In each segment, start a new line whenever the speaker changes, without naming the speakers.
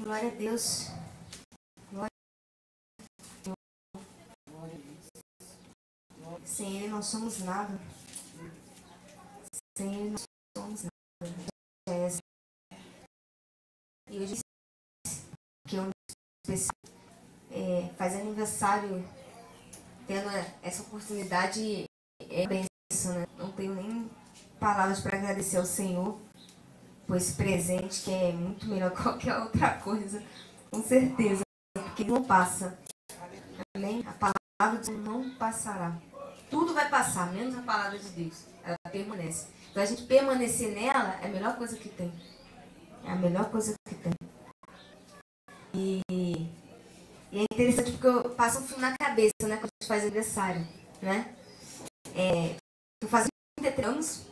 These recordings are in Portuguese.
Glória a Deus. Glória a Deus. Sem Ele não somos nada. Sem Ele não somos nada. E hoje que eu faz aniversário, tendo essa oportunidade, bênção, né? Não tenho nem palavras para agradecer ao Senhor por esse presente, que é muito melhor que qualquer outra coisa, com certeza, porque não passa. Amém? A palavra de Deus não passará. Tudo vai passar, menos a palavra de Deus. Ela permanece. Então a gente permanecer nela é a melhor coisa que tem. É a melhor coisa que tem. E é interessante porque eu passo um filme na cabeça, né? Quando a gente faz aniversário, né? Eu faço 33 anos.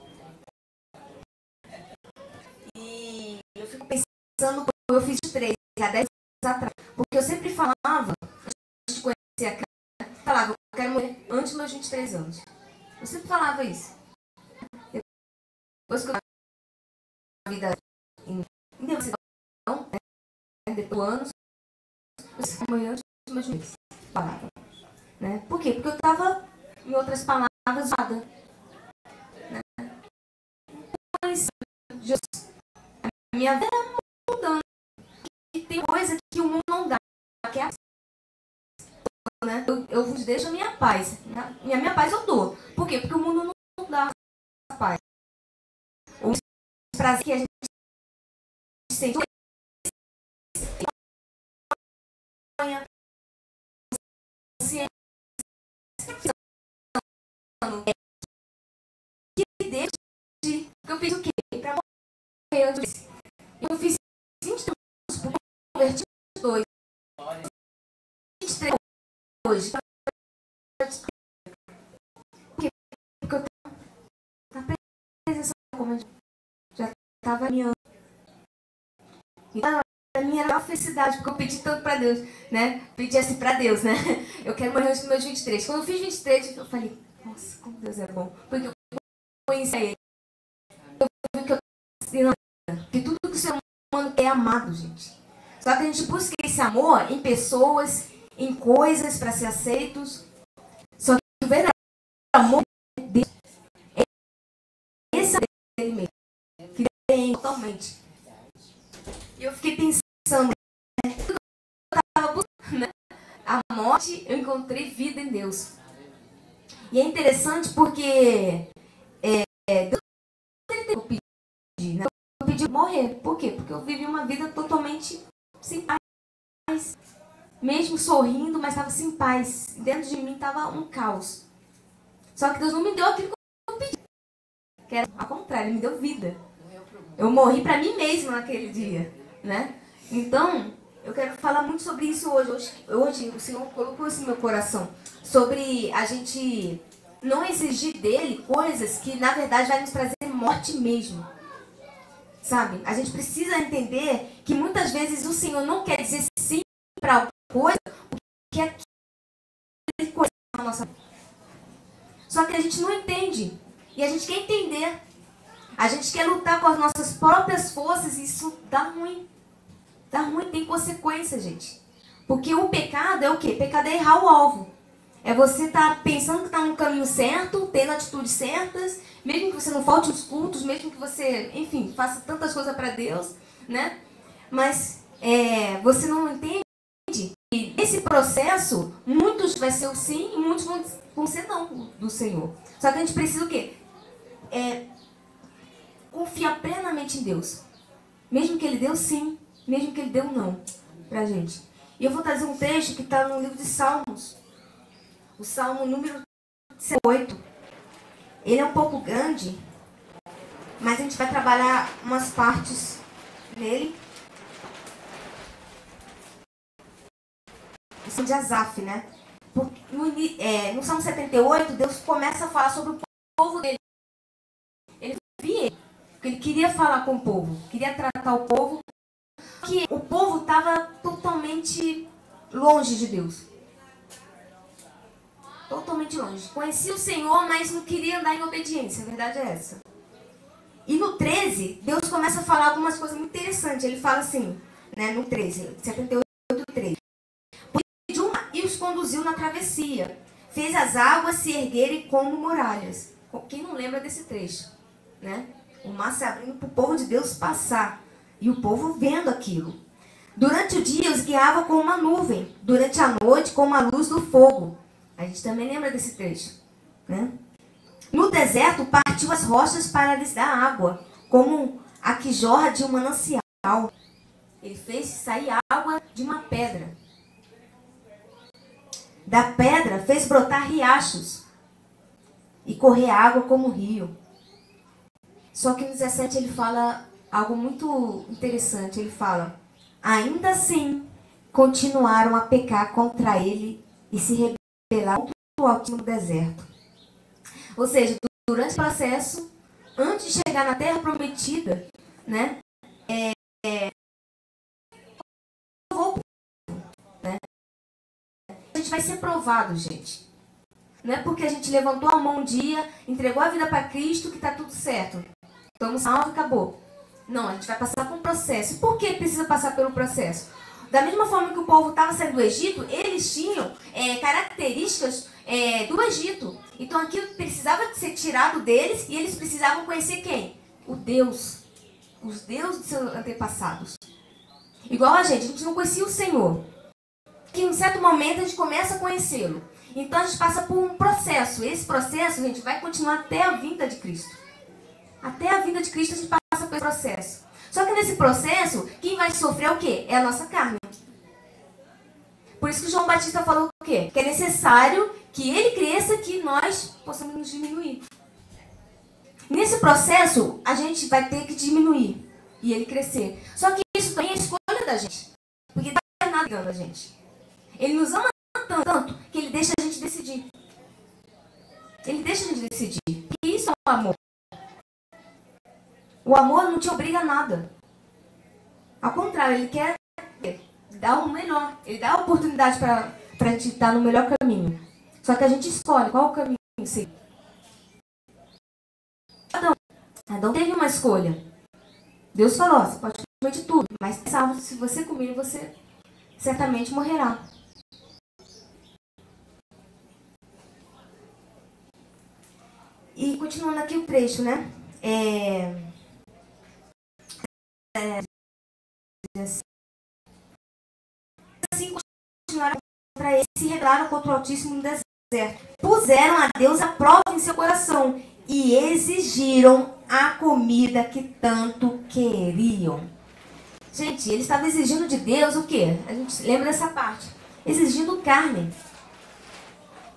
E eu fico pensando, eu fiz 3 há 10 anos atrás. Porque eu sempre falava, antes de conhecer a cara, falava, eu quero morrer antes dos meus 23 anos. Eu sempre falava isso. Depois que eu a vida em decisão, né? Depois de anos, eu sempre morrer antes dos meus 23 anos. Falava. Né? Por quê? Porque eu estava, em outras palavras, zoada. Né? Mas, a minha vida é mudando. E tem coisa que o mundo não dá, que é a paz. Né? Eu vos deixo a minha paz. A minha paz eu dou. Por quê? Porque o mundo não dá a paz. O prazer que a gente sente. Eu fiz o quê? Pra morrer. Eu fiz 20 anos por converti 2. 23 hoje. Porque eu estava presa, como eu já estava me amando. Então, a minha era a felicidade, porque eu pedi tanto pra Deus, né? Pedi assim pra Deus, né? Eu quero morrer antes dos meus 23. Quando eu fiz 23, eu falei, nossa, como Deus é bom. Porque eu conheci Ele. Eu vi que eu que tudo que o ser humano quer é amado, gente. Só que a gente busca esse amor em pessoas, em coisas para ser aceitos. Só que o verdadeiro amor é Deus. Esse é Ele mesmo. Que tem totalmente. E eu fiquei pensando, né? Eu estava buscando, né? A morte, eu encontrei vida em Deus. E é interessante porque Deus né? Eu pedi morrer. Por quê? Porque eu vivi uma vida totalmente sem paz. Mesmo sorrindo, mas estava sem paz. Dentro de mim estava um caos. Só que Deus não me deu aquilo que eu pedi. Que era ao contrário, Ele me deu vida. Eu morri para mim mesma naquele dia. Né? Então, eu quero falar muito sobre isso hoje. Hoje o Senhor colocou isso no meu coração. Sobre a gente não exigir dele coisas que, na verdade, vai nos trazer morte mesmo. Sabe? A gente precisa entender que muitas vezes o Senhor não quer dizer sim para alguma coisa, porque aquilo coisa na nossa vida. Só que a gente não entende. E a gente quer entender. A gente quer lutar com as nossas próprias forças e isso dá ruim. Dá ruim, tem consequência, gente. Porque o pecado é o quê? Pecado é errar o alvo. É você estar pensando que está no caminho certo, tendo atitudes certas, mesmo que você não falte os cultos, mesmo que você, enfim, faça tantas coisas para Deus, né? Mas você não entende que nesse processo, muitos vai ser o sim e muitos vão ser não do Senhor. Só que a gente precisa o quê? Confiar plenamente em Deus. Mesmo que Ele deu sim, mesmo que Ele deu não pra gente. E eu vou trazer um texto que está no livro de Salmos. O Salmo número 8. Ele é um pouco grande, mas a gente vai trabalhar umas partes nele. O Salmo de Asaf, né? No Salmo 78, Deus começa a falar sobre o povo dele. Ele via ele, porque ele queria falar com o povo, queria tratar o povo, que o povo estava totalmente longe de Deus. Totalmente longe. Conhecia o Senhor, mas não queria andar em obediência. A verdade é essa. E no 13, Deus começa a falar algumas coisas muito interessantes. Ele fala assim, né, no 13, 78, 3. E os conduziu na travessia. Fez as águas se erguerem como muralhas. Quem não lembra desse trecho? Né? O mar se abrindo para o povo de Deus passar. E o povo vendo aquilo. Durante o dia os guiava com uma nuvem. Durante a noite com uma luz do fogo. A gente também lembra desse trecho. Né? No deserto partiu as rochas para lhes dar água. Como a que jorra de um manancial. Ele fez sair água de uma pedra. Da pedra fez brotar riachos e correr água como rio. Só que no 17 ele fala algo muito interessante. Ele fala, ainda assim continuaram a pecar contra ele e se rebelaram contra o Altíssimo no deserto. Ou seja, durante o processo, antes de chegar na terra prometida, né, a gente vai ser provado, gente. Não é porque a gente levantou a mão um dia, entregou a vida para Cristo que está tudo certo. Estamos salvos e acabou. Não, a gente vai passar por um processo. Por que precisa passar pelo processo? Da mesma forma que o povo estava saindo do Egito, eles tinham características do Egito. Então aquilo precisava ser tirado deles e eles precisavam conhecer quem? O Deus. Os deuses de seus antepassados. Igual a gente não conhecia o Senhor. Que em um certo momento a gente começa a conhecê-lo. Então a gente passa por um processo. Esse processo, gente, vai continuar até a vinda de Cristo. Até a vinda de Cristo a gente passa por esse processo. Só que nesse processo, quem vai sofrer é o quê? É a nossa carne. Por isso que João Batista falou o quê? Que é necessário que ele cresça, que nós possamos nos diminuir. Nesse processo, a gente vai ter que diminuir e ele crescer. Só que isso também é escolha da gente. Porque não é nada ligando a gente. Ele nos ama tanto que ele deixa a gente decidir. Ele deixa a gente decidir. E isso é o amor. O amor não te obriga a nada. Ao contrário, ele quer dar o melhor. Ele dá a oportunidade para a gente estar no melhor caminho. Só que a gente escolhe qual o caminho seguir. Adão teve uma escolha. Deus falou, você pode comer de tudo, mas salvo, se você comer, você certamente morrerá. E continuando aqui o trecho, né? Assim continuaram contra ele, se rebelaram contra o Altíssimo no deserto. Puseram a Deus à prova em seu coração e exigiram a comida que tanto queriam. Gente, eles estavam exigindo de Deus o quê? A gente lembra dessa parte. Exigindo carne.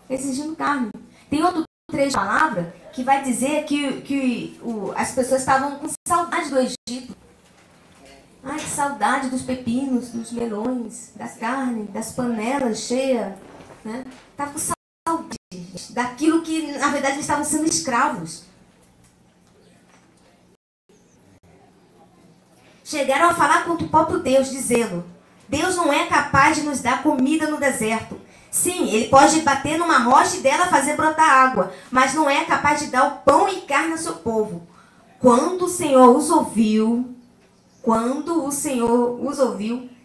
Exigindo carne. Tem outro trecho da palavra que vai dizer que as pessoas estavam com saudade do Egito. Ai, que saudade dos pepinos, dos melões, das carnes, das panelas cheias. Né? Estava com saudade daquilo que, na verdade, eles estavam sendo escravos. Chegaram a falar contra o próprio Deus, dizendo, Deus não é capaz de nos dar comida no deserto. Sim, ele pode bater numa rocha e dela fazer brotar água, mas não é capaz de dar o pão e carne ao seu povo. Quando o Senhor os ouviu,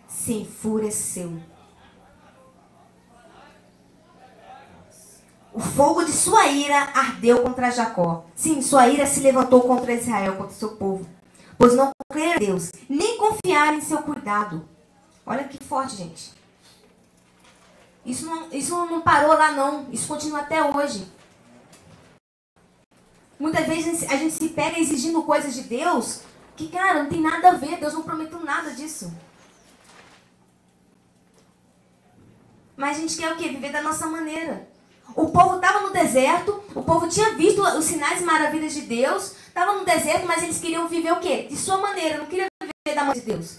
se enfureceu. O fogo de sua ira ardeu contra Jacó. Sim, sua ira se levantou contra Israel, contra o seu povo. Pois não creram em Deus, nem confiaram em seu cuidado. Olha que forte, gente. Isso não parou lá, não. Isso continua até hoje. Muitas vezes a gente se pega exigindo coisas de Deus que, cara, não tem nada a ver. Deus não prometeu nada disso. Mas a gente quer o quê? Viver da nossa maneira. O povo estava no deserto, o povo tinha visto os sinais e maravilhas de Deus, estava no deserto, mas eles queriam viver o quê? De sua maneira, não queriam viver da mão de Deus.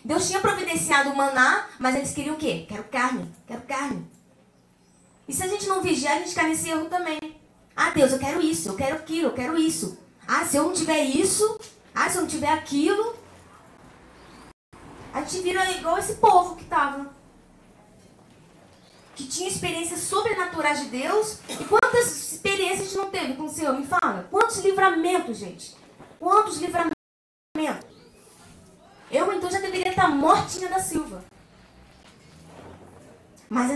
Deus tinha providenciado o maná, mas eles queriam o quê? Quero carne, quero carne. E se a gente não vigiar, a gente cai nesse erro também. Ah, Deus, eu quero isso, eu quero aquilo, eu quero isso. Ah, se eu não tiver isso, se eu não tiver aquilo, a gente vira igual esse povo que estava. Que tinha experiências sobrenaturais de Deus. E quantas experiências a gente não teve com o Senhor? Me fala. Quantos livramentos, gente? Quantos livramentos? Eu, então, já teve Hortinha da Silva. Mas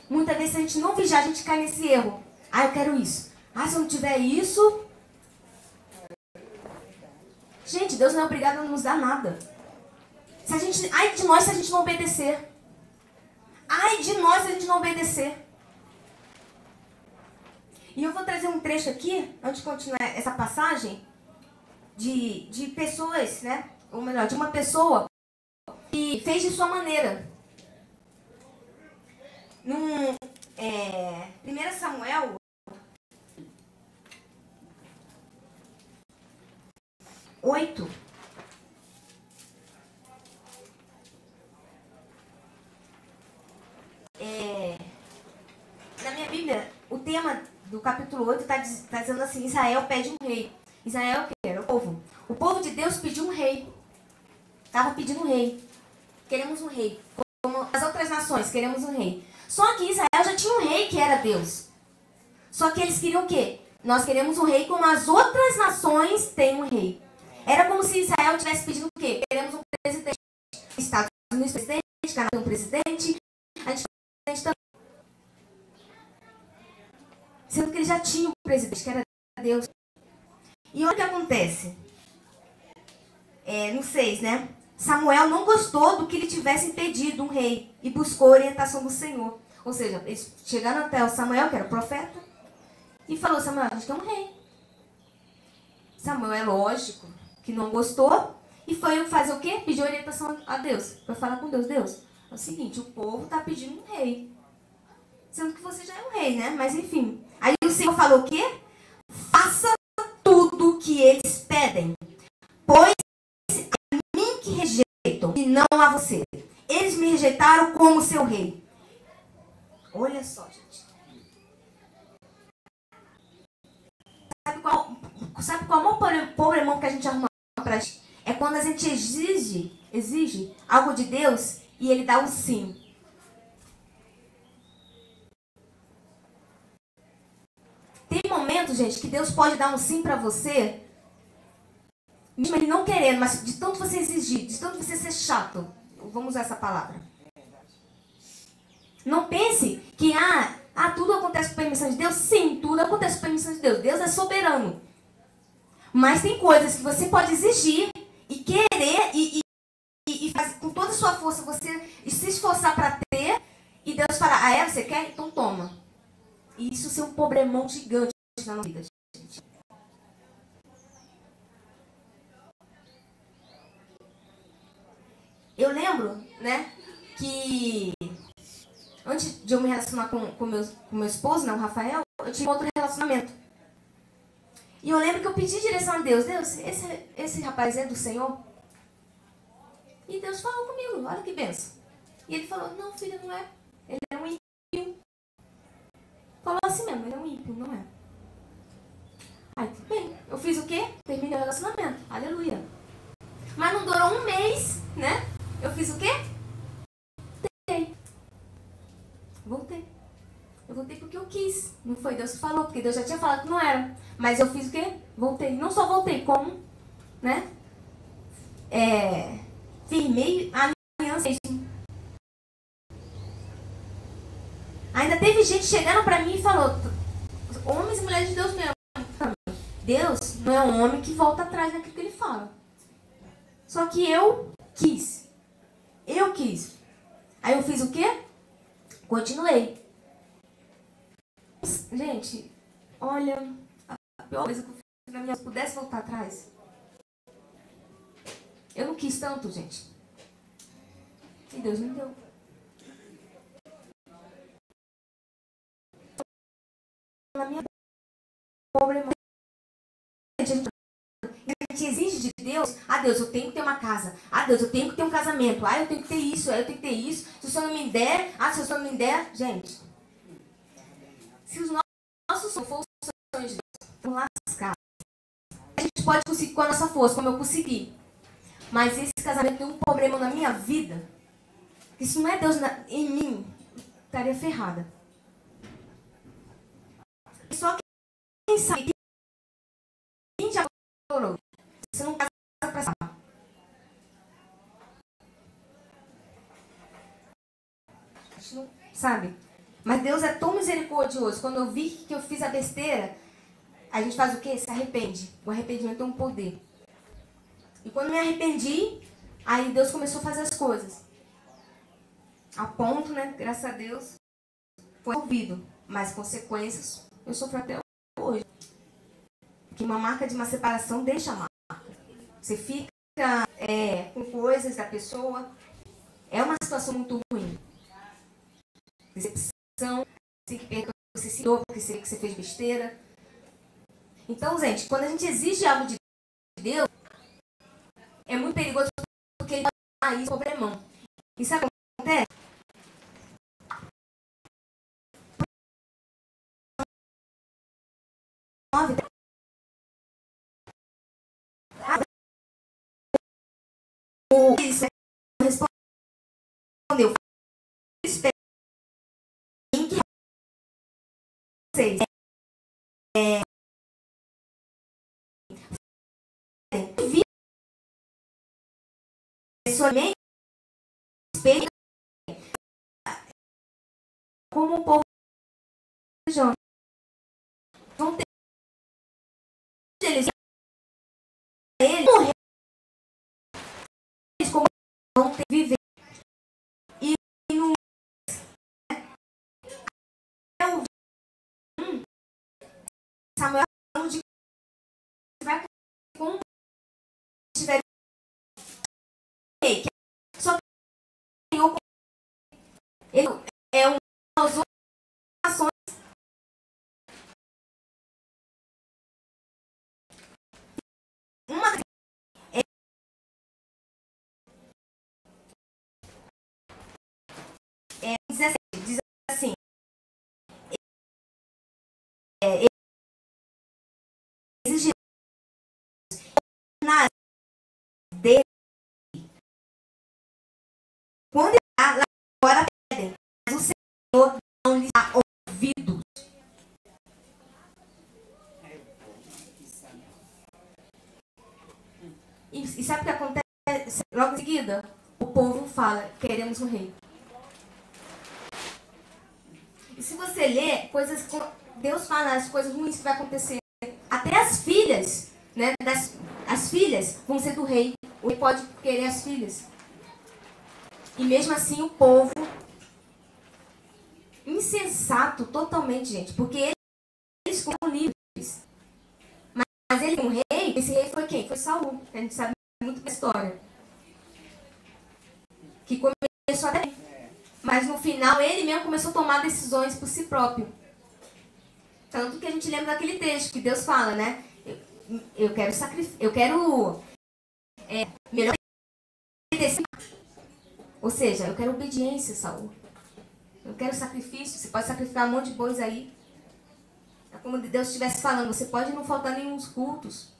muitas vezes, se a gente não vigiar, a gente cai nesse erro. Ah, eu quero isso. Ah, se eu não tiver isso... Gente, Deus não é obrigado a nos dar nada. Ai de nós se a gente não obedecer. Ai de nós se a gente não obedecer. E eu vou trazer um trecho aqui, antes de continuar essa passagem, de pessoas, né? Ou melhor, de uma pessoa que fez de sua maneira. 1 Samuel 8. Na minha Bíblia, o tema do capítulo 8 está dizendo assim: Israel pede um rei. Israel que era o povo. O povo de Deus pediu um rei. Estava pedindo um rei. Queremos um rei. Como as outras nações, queremos um rei. Só que Israel já tinha um rei que era Deus. Só que eles queriam o quê? Nós queremos um rei como as outras nações têm um rei. Era como se Israel tivesse pedindo o quê? Queremos um presidente. Estados Unidos presidente, Canadá um presidente, a gente presidente também. Sendo que ele já tinha um presidente, que era Deus. E olha o que acontece. No 6, né? Samuel não gostou do que lhe tivessem pedido um rei e buscou a orientação do Senhor. Ou seja, eles chegaram até o Samuel, que era o profeta, e falou: Samuel, a gente quer um rei. Samuel, é lógico, que não gostou, e foi fazer o quê? Pedir orientação a Deus. Foi falar com Deus: Deus, é o seguinte, o povo está pedindo um rei. Sendo que você já é um rei, né? Mas enfim. Aí o Senhor falou o quê? Faça tudo o que eles pedem, pois a mim que rejeitam e não a você. Eles me rejeitaram como seu rei. Olha só, gente. Sabe qual é o maior problemão que a gente arruma pra gente? É quando a gente exige algo de Deus e Ele dá um sim. Tem momentos, gente, que Deus pode dar um sim pra você, mesmo Ele não querendo, mas de tanto você exigir, de tanto você ser chato. Vamos usar essa palavra. Não pense que, tudo acontece por permissão de Deus. Sim, tudo acontece por permissão de Deus. Deus é soberano. Mas tem coisas que você pode exigir e querer e fazer, com toda a sua força, você se esforçar para ter, e Deus fala: você quer? Então toma. E isso ser um problemão gigante na nossa vida, gente. Eu lembro, né, que antes de eu me relacionar com meu esposo, né, o Rafael, eu tive outro relacionamento. E eu lembro que eu pedi direção a Deus. Deus, esse rapaz é do Senhor? E Deus falou comigo: olha que benção. E ele falou: não, filha, não é. Ele é um ímpio. Falou assim mesmo: ele é um ímpio, não é. Aí, tudo bem. Eu fiz o quê? Terminei o relacionamento. Aleluia. Mas não durou um mês, né? Eu fiz o quê? Voltei. Eu voltei porque eu quis. Não foi Deus que falou, porque Deus já tinha falado que não era. Mas eu fiz o quê? Voltei. Não só voltei, como, né? Firmei a aliança. Ainda teve gente chegando pra mim e falou: homens e mulheres de Deus mesmo. Deus não é um homem que volta atrás daquilo que ele fala. Só que eu quis. Eu quis. Aí eu fiz o quê? Continuei. Gente, olha, a pior coisa que eu fiz na minha vida, se eu pudesse voltar atrás. Eu não quis tanto, gente. E Deus me deu. Na minha problema. A gente exige de Deus: Deus, eu tenho que ter uma casa. Deus, eu tenho que ter um casamento. Eu tenho que ter isso, eu tenho que ter isso. Se o Senhor não me der, se o Senhor não me der, gente. Se os nossos sonhos forem os sonhos de Deus, vamos lascar. A gente pode conseguir com a nossa força, como eu consegui. Mas esse casamento tem um problema na minha vida. Que se não é Deus em mim, estaria ferrada. Só quem sabe, quem já orou, você não casa pra saber. sabe? Mas Deus é tão misericordioso. Quando eu vi que eu fiz a besteira, a gente faz o quê? Se arrepende. O arrependimento tem um poder. E quando me arrependi, aí Deus começou a fazer as coisas. A ponto, né? Graças a Deus, foi ouvido. Mas consequências eu sofro até hoje. Porque uma marca de uma separação deixa a marca. Você fica com coisas da pessoa. É uma situação muito ruim. Decepção, você se deu porque você fez besteira. Então, gente, quando a gente exige algo de Deus, é muito perigoso porque ele vai dar isso problemão. E sabe o que acontece? Isso respondeu. Espero que vocês somente espelho como um povo religioso. Vão ter eles morrer como vão ter viver. E no Samuel de vai com tiver só que ele é um das ações uma diz assim exige na dele quando lá agora pedem, mas o Senhor não lhes dá ouvidos. E sabe o que acontece? Logo em seguida, o povo fala, queremos um rei. E se você ler, Deus fala as coisas ruins que vai acontecer. Até as filhas, né? As filhas vão ser do rei. O rei pode querer as filhas. E mesmo assim o povo, insensato totalmente, gente. Porque eles foram livres. Mas ele é um rei, esse rei foi quem? Foi Saul. A gente sabe muito da história. Que começou até bem. Mas no final ele mesmo começou a tomar decisões por si próprio. Tanto que a gente lembra daquele texto que Deus fala, né? Eu quero sacrificar, eu quero melhor obedecer. Ou seja, eu quero obediência, Saul. Eu quero sacrifício. Você pode sacrificar um monte de bois aí. É como se Deus estivesse falando, você pode não faltar nenhum dos cultos,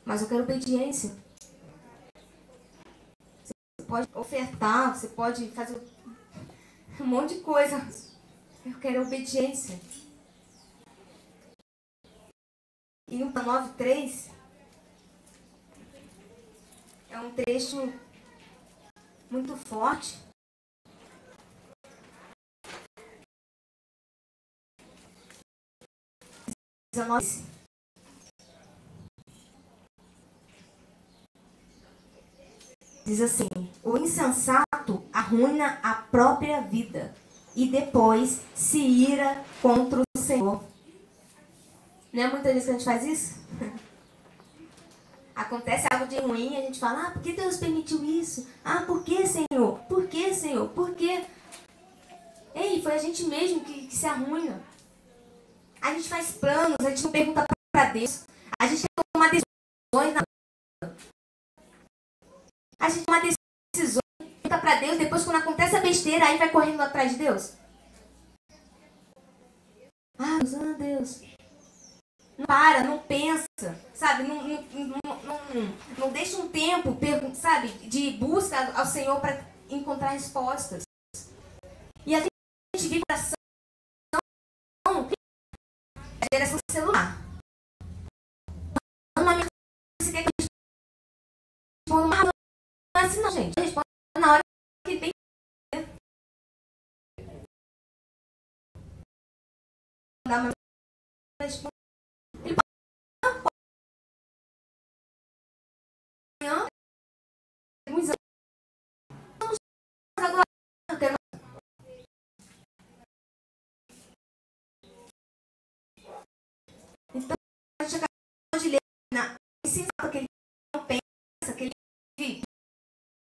mas eu quero obediência. Você pode ofertar, você pode fazer um monte de coisa. Eu quero obediência. E no 9:3 é um trecho muito forte. Diz assim: o insensato arruina a própria vida e depois se ira contra o Senhor. Não é muitas vezes que a gente faz isso? Acontece algo de ruim e a gente fala, por que Deus permitiu isso? Por que, Senhor? Por que, Senhor? Por quê? Ei, foi a gente mesmo que se arruina. A gente faz planos, a gente não pergunta para Deus. A gente tem que tomar decisões na vida. A gente toma decisões, pergunta para Deus, depois quando acontece a besteira, aí vai correndo atrás de Deus. Deus. Não para, não pensa, sabe? Não deixa um tempo, sabe, de busca ao Senhor para encontrar respostas. E a gente vive a geração celular. Você quer que eu responda uma... Não é assim não, gente. Eu respondo na hora que bem... Ele pode alguns anos agora. Então, a gente acabou de ler na ensinada que ele não pensa, que ele vive,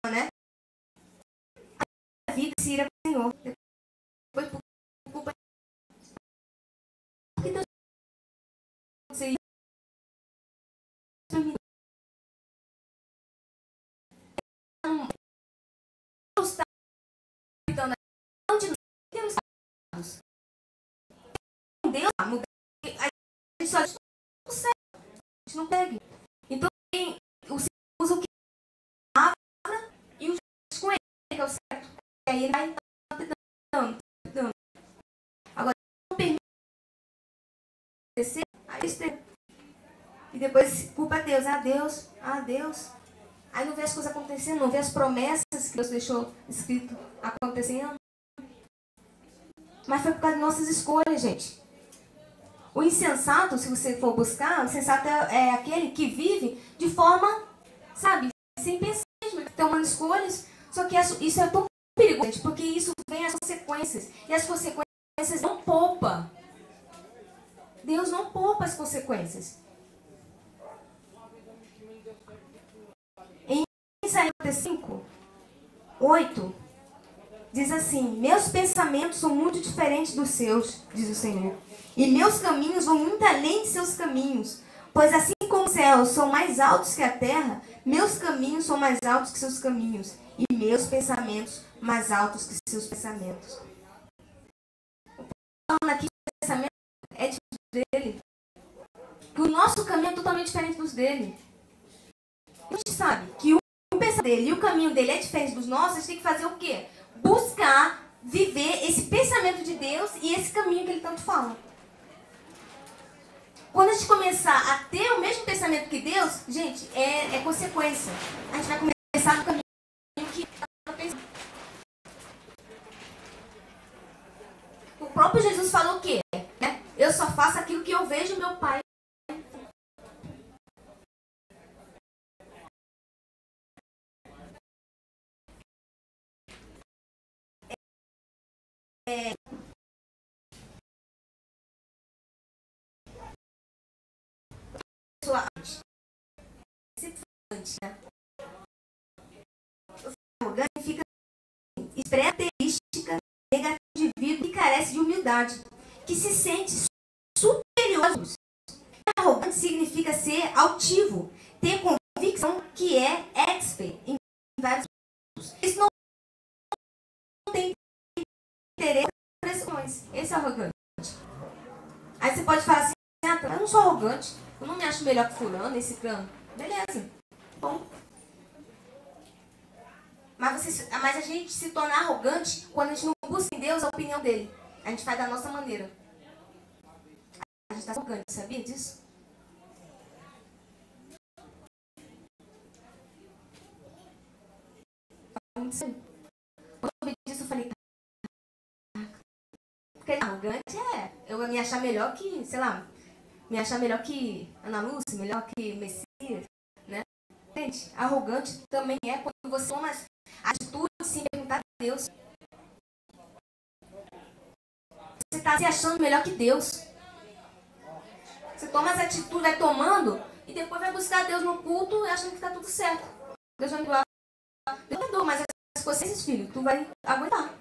né? A vida se ira com o Senhor. Depois, por culpa que Deus se Deus está cuidando de nós. Deus está mudando. A gente só diz o certo. A gente não pega. Então, o Senhor usa o que é a palavra e o Jesus com ele, que é o certo. E aí ele vai dando. Agora, não permite acontecer, aí e depois culpa a Deus. Aí não vê as coisas acontecendo, não vê as promessas que Deus deixou escrito acontecendo. Mas foi por causa de nossas escolhas, gente. O insensato, se você for buscar, o insensato é aquele que vive de forma, sabe, sem pensar, tomando escolhas. Só que isso é tão perigoso, gente, porque isso vem as consequências. E as consequências não poupa. Deus não poupa as consequências. Em Isaías 5, 8, diz assim: meus pensamentos são muito diferentes dos seus, diz o Senhor. E meus caminhos vão muito além de seus caminhos. Pois assim como os céus são mais altos que a terra, meus caminhos são mais altos que seus caminhos. E meus pensamentos mais altos que seus pensamentos. Falando aqui, o pensamento é diferente dele. Que o nosso caminho é totalmente diferente dos dele. A gente sabe que o pensamento dele e o caminho dele é diferente dos nossos. A gente tem que fazer o quê? Buscar viver esse pensamento de Deus e esse caminho que ele tanto fala. Quando a gente começar a ter o mesmo pensamento que Deus, gente, é consequência. A gente vai começar no caminho que está pensando. O próprio Jesus falou o quê? Né? Eu só faço aquilo que eu vejo meu Pai. Né? O arrogante fica expressa a característica negativa de indivíduo que carece de humildade, que se sente superior aos outros. Arrogante significa ser altivo, ter convicção que é expert em vários assuntos. Isso não tem interesse em pressões. Esse é arrogante. Aí você pode falar assim: eu não sou arrogante, eu não me acho melhor que fulano, esse cano. Beleza. Bom. Mas a gente se torna arrogante quando a gente não busca em Deus a opinião dele. A gente faz da nossa maneira. A gente está arrogante, sabia disso? Quando eu ouvi disso, eu falei: porque arrogante eu me achar melhor que, sei lá, me achar melhor que Ana Lúcia, melhor que Messias, né? Gente, arrogante também é quando você toma atitude sem perguntar a Deus. Você está se achando melhor que Deus. Você toma as atitudes, vai tomando, e depois vai buscar Deus no culto achando que está tudo certo. Deus vai doar. Deus vai doar, mas as consciências, filho, tu vai aguentar.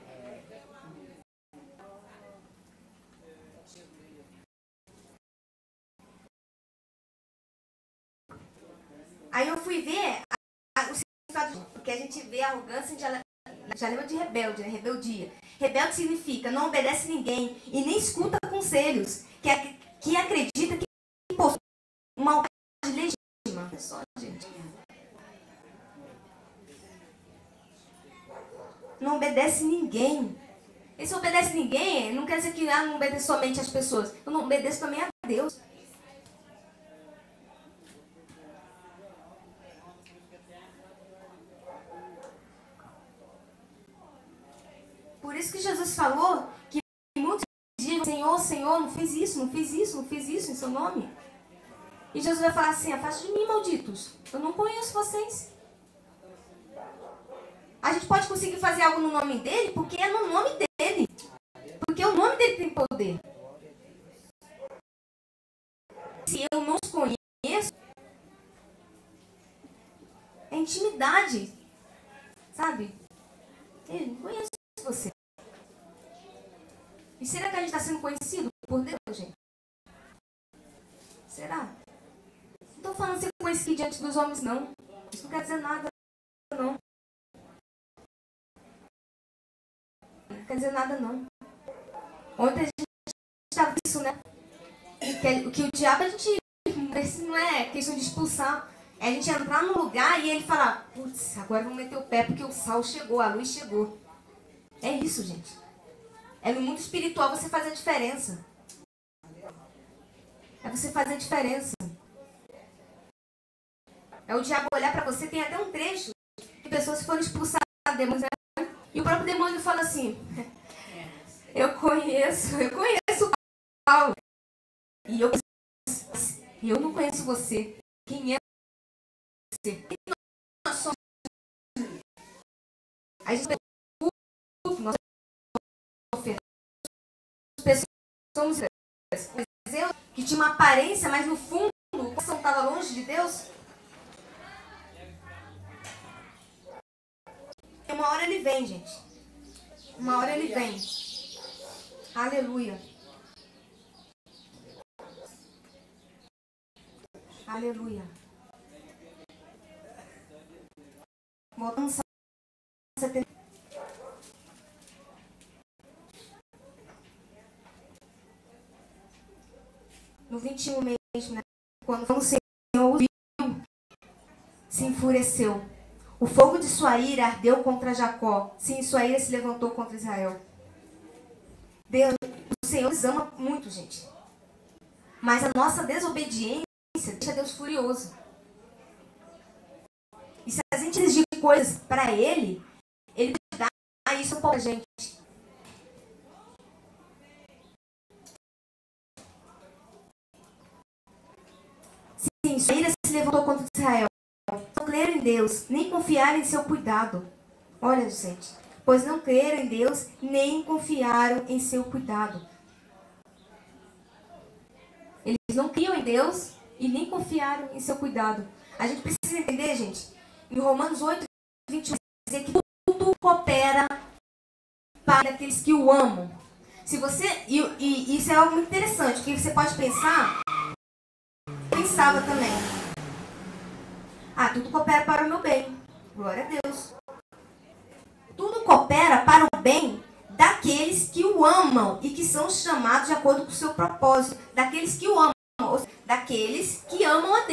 Aí eu fui ver o significado, porque a gente vê a arrogância, já lembra de rebelde, né? Rebeldia. Rebelde significa não obedece ninguém e nem escuta conselhos, que acredita que possui uma autoridade legítima. É só, gente. Não obedece ninguém. E se obedece ninguém, não quer dizer que não obedece somente às pessoas. Eu não obedeço também a Deus. Por isso que Jesus falou que muitos dizem Senhor, Senhor, não fez isso, não fez isso, não fez isso em seu nome. E Jesus vai falar assim, afaste de mim, malditos. Eu não conheço vocês. A gente pode conseguir fazer algo no nome dele, porque é no nome dele. Porque o nome dele tem poder. Se eu não os conheço, é intimidade. Sabe? Eu não conheço você. E será que a gente está sendo conhecido por Deus, gente? Será? Não estou falando ser conhecido diante dos homens, não. Isso não quer dizer nada, não. Não quer dizer nada, não. Ontem a gente estava isso, né? Que o diabo, a gente... Isso não é questão de expulsar. É a gente entrar num lugar e ele falar, putz, agora vamos meter o pé porque o sol chegou, a luz chegou. É isso, gente. É no mundo espiritual você fazer a diferença. É você fazer a diferença. É o diabo olhar pra você. Tem até um trecho de pessoas que foram expulsadas de demônios, né? E o próprio demônio fala assim, eu conheço o Paulo. E eu não conheço você. Quem é você? Quem nós somos? A gente nós somos que tinha uma aparência, mas no fundo o coração estava longe de Deus. E uma hora ele vem, gente. Uma hora ele vem. Aleluia. Aleluia. Voltando no 21 mesmo, né? Quando o Senhor viu, se enfureceu. O fogo de sua ira ardeu contra Jacó. Sim, sua ira se levantou contra Israel. Deus, o Senhor nos ama muito, gente. Mas a nossa desobediência deixa Deus furioso. E se a gente exigir coisas para Ele dá isso para a gente. Sim, sua ira se levantou contra Israel. Não creram em Deus, nem confiaram em seu cuidado. Olha, gente. Pois não creram em Deus, nem confiaram em seu cuidado. Eles não criam em Deus e nem confiaram em seu cuidado. A gente precisa entender, gente, em Romanos 8, 21, dizer que tudo coopera para aqueles que o amam. Se você, e isso é algo muito interessante, porque você pode pensar, pensava também, tudo coopera para o meu bem. Glória a Deus. Tudo coopera para o bem daqueles que o amam e que são chamados de acordo com o seu propósito. Daqueles que o amam, ou seja, daqueles que amam a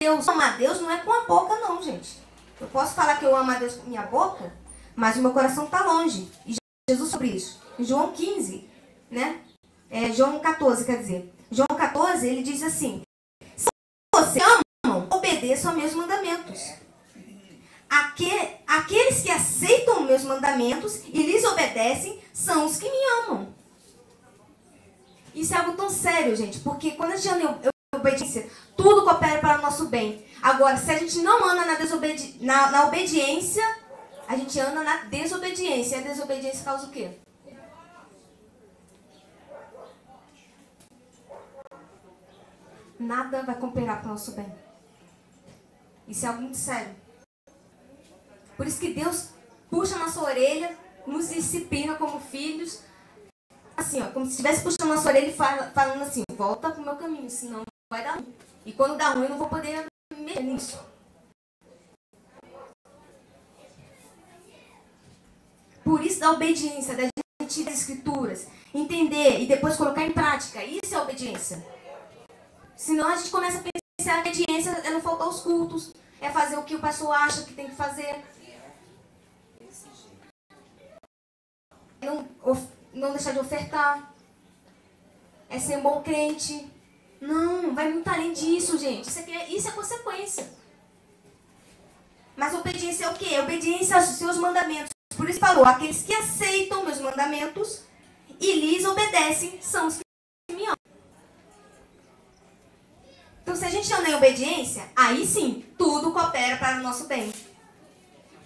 Deus. Amar a Deus não é com a boca, não, gente. Eu posso falar que eu amo a Deus com minha boca, mas o meu coração está longe. E Jesus sobre isso. Em João 15, né? João 14, quer dizer. João 14, ele diz assim, se vocês amam, obedeçam aos meus mandamentos. Aqueles que aceitam meus mandamentos e lhes obedecem são os que me amam. Isso é algo tão sério, gente, porque quando a gente anda em obediência, tudo coopera para o nosso bem. Agora, se a gente não anda na obediência, a gente anda na desobediência. E a desobediência causa o quê? Nada vai cooperar para o nosso bem. Isso é algo muito sério. Por isso que Deus puxa a nossa orelha, nos disciplina como filhos, assim, ó, como se estivesse puxando a nossa orelha e falando assim, volta pro meu caminho, senão vai dar ruim. E quando dá ruim, eu não vou poder mexer nisso. Por isso da obediência, da gente ir às escrituras, entender e depois colocar em prática, isso é obediência. Senão a gente começa a pensar que a obediência é não faltar aos cultos, é fazer o que o pastor acha que tem que fazer. Não deixar de ofertar. É ser um bom crente. Não, vai muito além disso, gente. Isso é consequência. Mas obediência é o quê? Obediência aos seus mandamentos. Por isso falou, aqueles que aceitam meus mandamentos e lhes obedecem são os que se a gente anda em obediência, aí sim, tudo coopera para o nosso bem.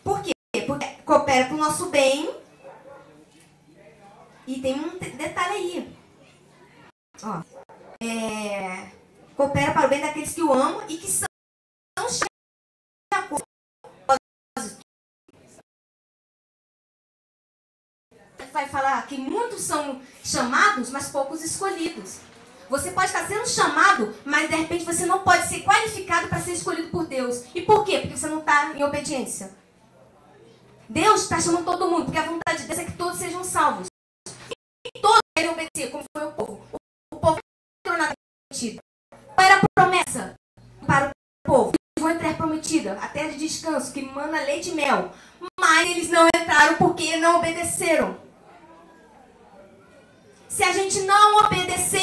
Por quê? Porque coopera para o nosso bem. E tem um detalhe aí. Ó, coopera para o bem daqueles que o amam e que são cheios de acordo. Vai falar que muitos são chamados, mas poucos escolhidos. Você pode estar sendo chamado, mas de repente você não pode ser qualificado para ser escolhido por Deus. E por quê? Porque você não está em obediência. Deus está chamando todo mundo, porque a vontade de Deus é que todos sejam salvos. E todos querem obedecer, como foi o povo. O povo entrou na terra prometida. Qual era a promessa para o povo? Eles vão entrar prometida, a terra de descanso, que mana leite e mel. Mas eles não entraram porque não obedeceram. Se a gente não obedecer,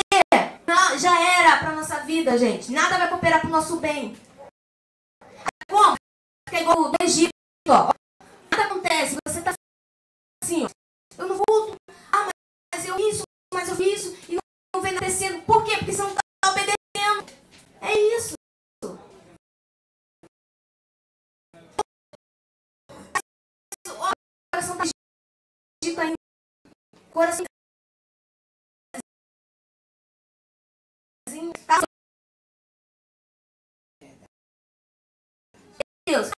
já era para nossa vida, gente. Nada vai cooperar para o nosso bem. Como? É igual do Egito, ó. Nada acontece, você está assim, ó. Eu não vou. Ah, mas eu fiz isso, e não vem acontecendo. Por quê? Porque você não está obedecendo. É isso. O coração está agito ainda. O coração está. Deus.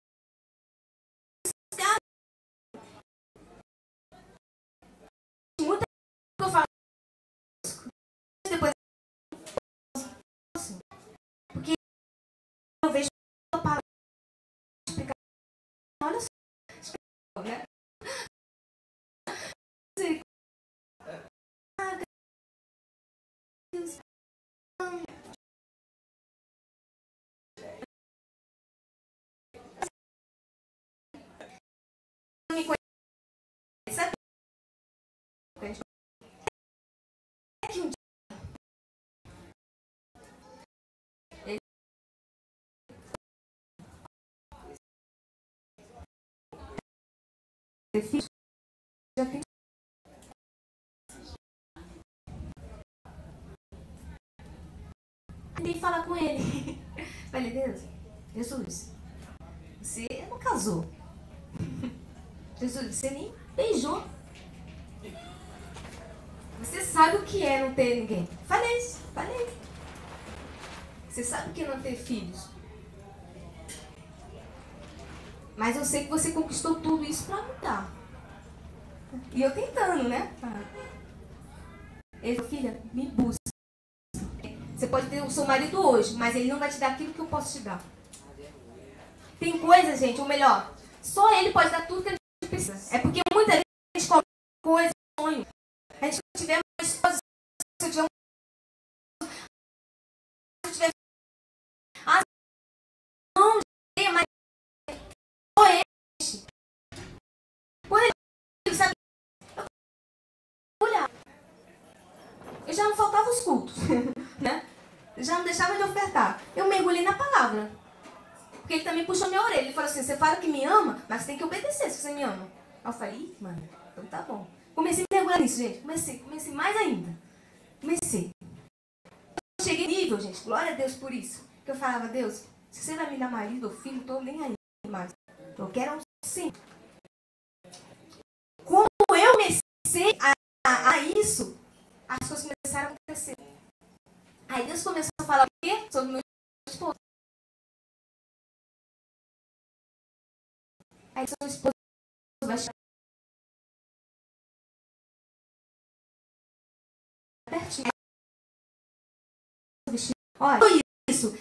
Muita coisa que eu falo. Depois. Porque eu vejo a palavra explicar. Olha só. Né? Deus. Me conhece, sabe? É que um dia ele já tem. Tem que falar com ele. Falei, Deus, Jesus, você não casou. Jesus, você nem beijou. Você sabe o que é não ter ninguém. Falei isso, falei. Você sabe o que é não ter filhos. Mas eu sei que você conquistou tudo isso pra mudar. E eu tentando, né? Ele falou, filha, me busca. Você pode ter o seu marido hoje, mas ele não vai te dar aquilo que eu posso te dar. Tem coisas, gente, ou melhor, só ele pode dar tudo que a gente precisa. É porque muita gente coloca coisas, sonho. A gente tiver uma esposa, se eu tiver se eu tiver não tem mais só ele. Quando ele sabe, olha, eu já não faltava os cultos, né? Eu já não deixava de ofertar. Eu mergulhei na palavra. Porque ele também puxou minha orelha. Ele falou assim, você fala que me ama, mas você tem que obedecer se você me ama. Aí eu falei, mano, então tá bom. Comecei a mergulhar nisso, gente. Comecei mais ainda. Comecei. Eu cheguei nível, gente, glória a Deus por isso. Que eu falava, Deus, se você vai me dar marido ou filho, tô nem aí mais. Eu quero sim. Como eu comecei a isso, as coisas começaram a acontecer. Aí Deus começou a falar o quê? Sobre o meu esposo. Aí seu esposo vai chegar pertinho. Olha isso.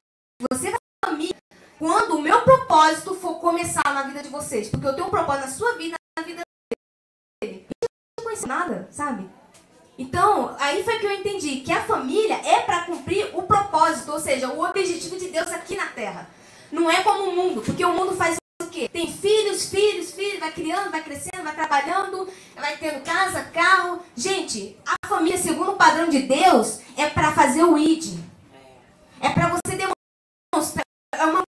Você vai falar comigo quando o meu propósito for começar na vida de vocês. Porque eu tenho um propósito na sua vida, na vida dele. Eu não conheço nada, sabe? Então, aí foi que eu entendi que a família é para cumprir o propósito, ou seja, o objetivo de Deus aqui na Terra. Não é como o mundo, porque o mundo faz o quê? Tem filhos, vai criando, vai crescendo, vai trabalhando, vai tendo casa, carro. Gente, a família, segundo o padrão de Deus, é para fazer o ID. É para você demonstrar.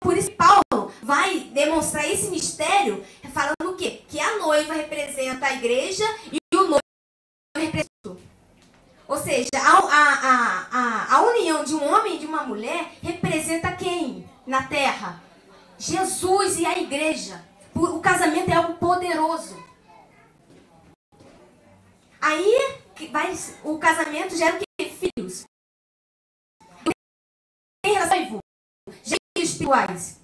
Por isso que Paulo vai demonstrar esse mistério falando o quê? Que a noiva representa a igreja e o noivo representa. Ou seja, a união de um homem e de uma mulher representa na terra. Jesus e a igreja. O casamento é algo poderoso. Aí, o casamento gera o quê? Filhos. Tem relação gera filhos espirituais.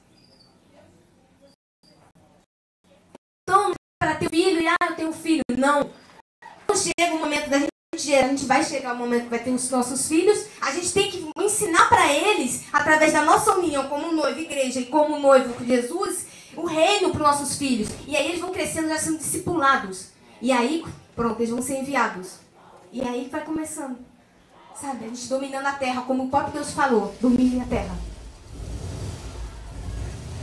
Então, para ter filho, eu tenho um filho. Não. Quando chega o momento da gente gerar, a gente vai chegar o momento que vai ter os nossos filhos, a gente tem que ensinar para eles, através da nossa união como noivo, igreja, e como noivo com Jesus, o reino para os nossos filhos. E aí eles vão crescendo, já sendo discipulados. E aí, pronto, eles vão ser enviados. E aí vai começando, sabe, a gente dominando a terra, como o próprio Deus falou, domine a terra.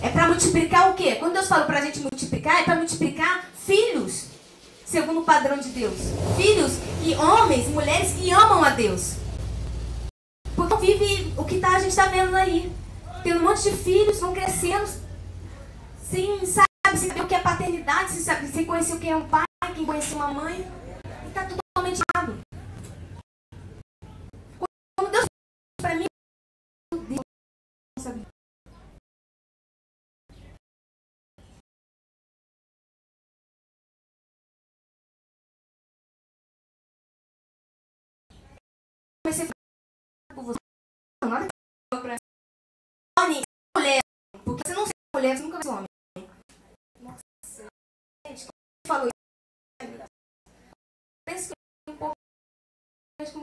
É para multiplicar o quê? Quando Deus falou para a gente multiplicar, é para multiplicar filhos, segundo o padrão de Deus. Filhos e homens, mulheres que amam a Deus. Porque vive o que a gente está vendo aí. Tem um monte de filhos, vão crescendo, sem saber o que é paternidade, sem conhecer o que é um pai, quem conhece uma mãe. E está totalmente errado. Quando Deus para mim, Deus não sabia. Comecei a falar com você. Nada pra mulher. Porque você não é mulher, você nunca vai ser homem. Nossa, gente, como você falou isso? Pensa que um pouco mais com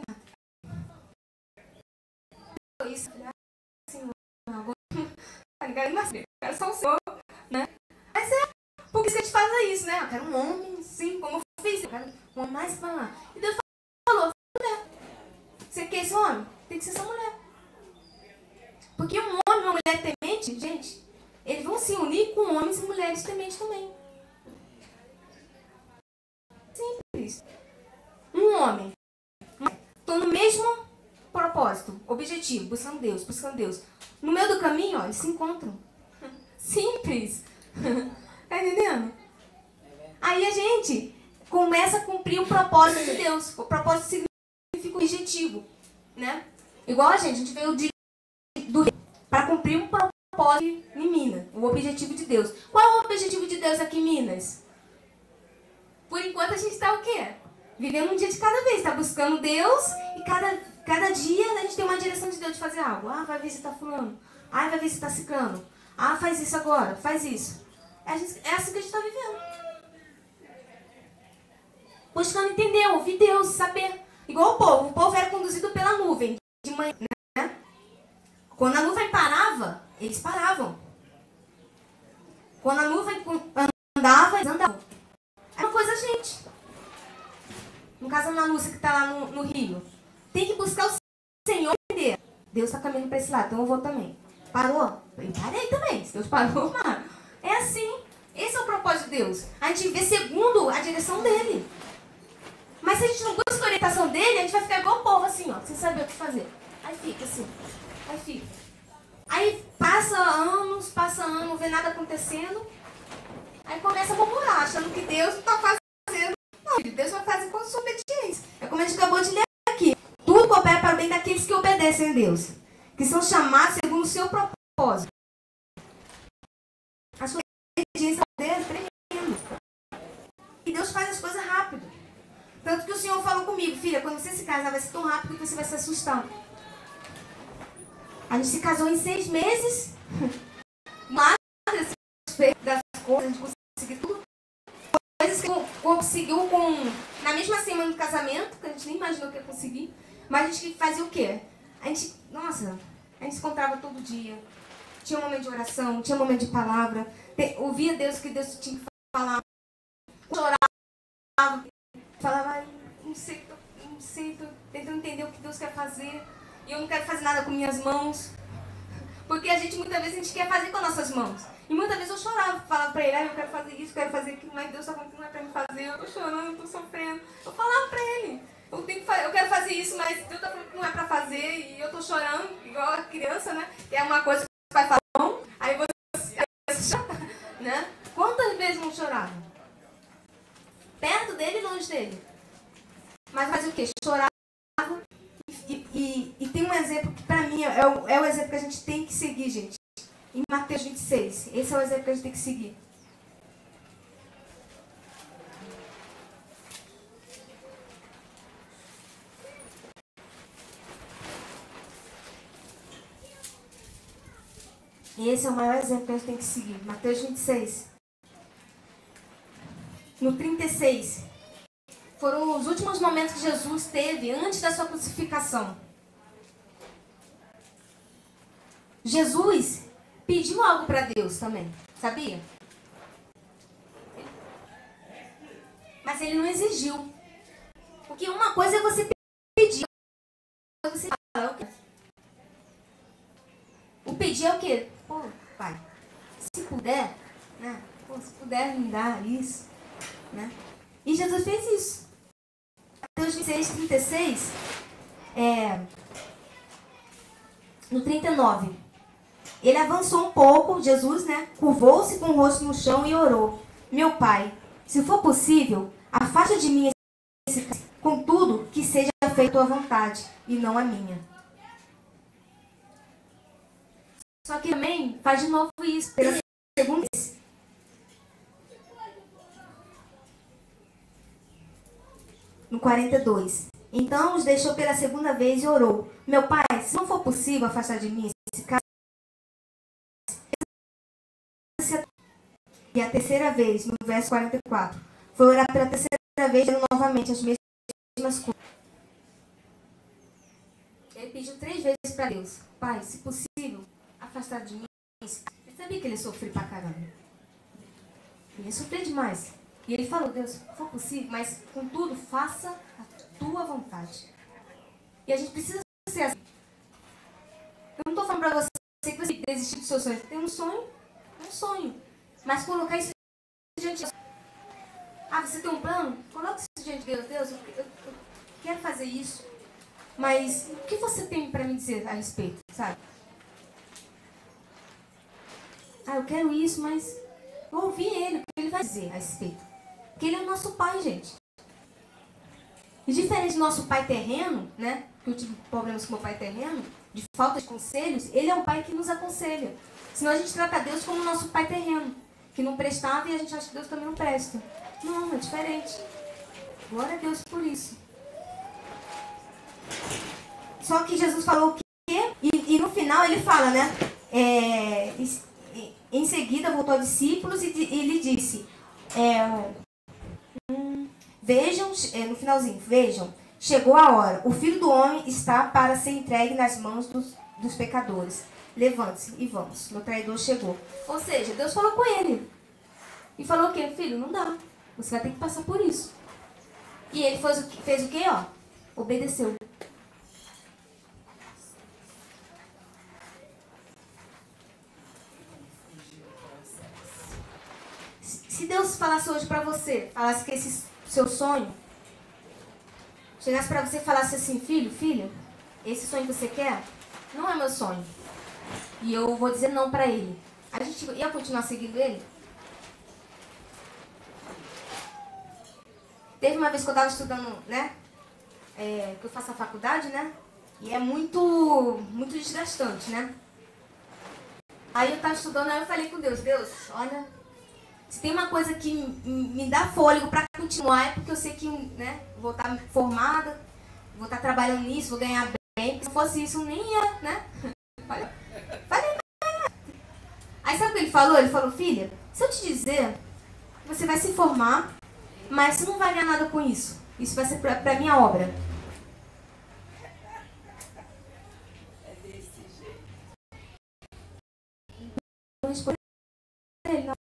isso. Assim, agora. Eu quero só o Senhor, né? Mas porque se a gente faz isso, né? Eu quero um homem, sim, como eu fiz. Eu quero um homem mais pra lá. E Deus falou, mulher. Você quer esse homem? Tem que ser essa mulher. Porque um homem e uma mulher temente, gente, eles vão se unir com homens e mulheres tementes também. Simples. Um homem. Estão no mesmo propósito, objetivo, buscando Deus, buscando Deus. No meio do caminho, ó, eles se encontram. Simples. Tá entendendo? Aí a gente começa a cumprir o propósito de Deus. O propósito significa o objetivo, né? Igual a gente veio para cumprir um propósito em Minas, o objetivo de Deus. Qual é o objetivo de Deus aqui em Minas? Por enquanto a gente está o quê? Vivendo um dia de cada vez, está buscando Deus e cada dia a gente tem uma direção de Deus de fazer algo. Ah, vai visitar fulano. Ah, vai visitar ciclano. Ah, faz isso agora, faz isso. É assim que a gente está vivendo. Buscando entender, ouvir Deus, saber. Igual o povo era conduzido pela nuvem de manhã, né? Quando a nuvem parava, eles paravam. Quando a nuvem andava, eles andavam. É uma coisa, gente. No caso, a Ana Lúcia, que está lá no Rio, tem que buscar o Senhor entender. Deus está caminhando para esse lado, então eu vou também. Parou? Eu parei também. Se Deus parou, mano. É assim. Esse é o propósito de Deus. A gente vê segundo a direção dele. Mas se a gente não busca a orientação dele, a gente vai ficar igual o povo, assim, ó, sem saber o que fazer. Aí fica assim. Aí fica. Aí passa ano, não vê nada acontecendo. Aí começa a murmurar, achando que Deus não está fazendo. Não, Deus vai fazer com sua obediência. É como a gente acabou de ler aqui. Tudo coopera para o bem daqueles que obedecem a Deus. Que são chamados segundo o seu propósito. A sua obediência a Deus é tremenda. E Deus faz as coisas rápido. Tanto que o Senhor falou comigo, filha, quando você se casar vai ser tão rápido que você vai se assustar. A gente se casou em 6 meses. Mas das coisas, a gente conseguiu tudo. Coisas que conseguiu na mesma semana do casamento, que a gente nem imaginou que ia conseguir. Mas a gente fazia o quê? A gente se encontrava todo dia. Tinha um momento de oração, tinha um momento de palavra. Ouvia Deus, que Deus tinha que falar. Chorava. Falava, não sei, tô tentando entender o que Deus quer fazer. E eu não quero fazer nada com minhas mãos. Porque muitas vezes a gente quer fazer com as nossas mãos. E muitas vezes eu chorava, falava pra ele, eu quero fazer isso, quero fazer aquilo, mas Deus tá falando que não é pra me fazer, eu tô chorando, eu tô sofrendo. Eu falava pra ele, eu quero fazer isso, mas Deus tá falando que não é pra fazer, e eu tô chorando, igual a criança, né? Que é uma coisa que o pai fala, não, aí você chora, né? Quantas vezes não chorava? Perto dele e longe dele. Mas fazia o quê? Chorava. E tem um exemplo que pra mim é o exemplo que a gente tem que seguir, gente. Em Mateus 26. Esse é o exemplo que a gente tem que seguir. E esse é o maior exemplo que a gente tem que seguir. Mateus 26. No 36. Foram os últimos momentos que Jesus teve antes da sua crucificação. Jesus pediu algo para Deus também, sabia? Mas ele não exigiu. Porque uma coisa é você pedir, outra você fala, eu quero. O pedir é o quê? Pô, pai, se puder, né? Pô, se puder me dar isso, né? E Jesus fez isso. Mateus 26, 36, no 39. Ele avançou um pouco, Jesus, né? Curvou-se com o rosto no chão e orou. Meu pai, se for possível, afasta de mim esse cálice, contudo, que seja feita a tua vontade e não a minha. Só que também faz de novo isso, pela segunda vez. No 42. Então os deixou pela segunda vez e orou. Meu pai, se não for possível afastar de mim esse cálice. E a terceira vez, no verso 44, foi orar pela terceira vez, dando novamente as mesmas coisas. Ele pediu 3 vezes para Deus. Pai, se possível, afastar de mim. Ele sabia que ele sofreu pra caramba. Ele ia sofrer demais. E ele falou, Deus, se for possível, mas contudo, faça a tua vontade. E a gente precisa ser assim. Eu não estou falando para você que você desistir dos seus sonhos. Você tem um sonho. Mas colocar isso diante de Deus. Ah, você tem um plano? Coloque isso diante de Deus. Deus, eu quero fazer isso. Mas o que você tem para me dizer a respeito, sabe? Ah, eu quero isso, mas vou ouvir ele, o que ele vai dizer a respeito. Porque ele é o nosso pai, gente. E diferente do nosso pai terreno, né? Que eu tive problemas com meu pai terreno, de falta de conselhos, ele é um pai que nos aconselha. Senão a gente trata Deus como nosso pai terreno, que não prestava e a gente acha que Deus também não presta. Não, é diferente. Glória a Deus por isso. Só que Jesus falou o quê? E no final ele fala, né? Em seguida voltou aos discípulos e lhe disse, vejam, no finalzinho, vejam, chegou a hora, o Filho do Homem está para ser entregue nas mãos dos pecadores. Levante-se e vamos, meu traidor chegou. Ou seja, Deus falou com ele. E falou o quê? Filho, não dá, você vai ter que passar por isso. E ele fez o quê? Ó, obedeceu. Se Deus falasse hoje pra você, falasse que esse seu sonho, chegasse pra você e falasse assim, filha, esse sonho que você quer, não é meu sonho. E eu vou dizer não pra ele. A gente ia continuar seguindo ele? Teve uma vez que eu tava estudando, né? Que eu faço a faculdade, né? E é muito desgastante, né? Aí eu tava estudando, aí eu falei com Deus, olha, se tem uma coisa que me dá fôlego para continuar, é porque eu sei que, né, vou estar formada, vou estar trabalhando nisso, vou ganhar bem. Se fosse isso, eu nem ia, né? Falei. Aí sabe o que ele falou? Ele falou, filha, se eu te dizer, você vai se formar, mas você não vai ganhar nada com isso. Isso vai ser para minha obra.
É desse jeito.
Eu respondi ele, não.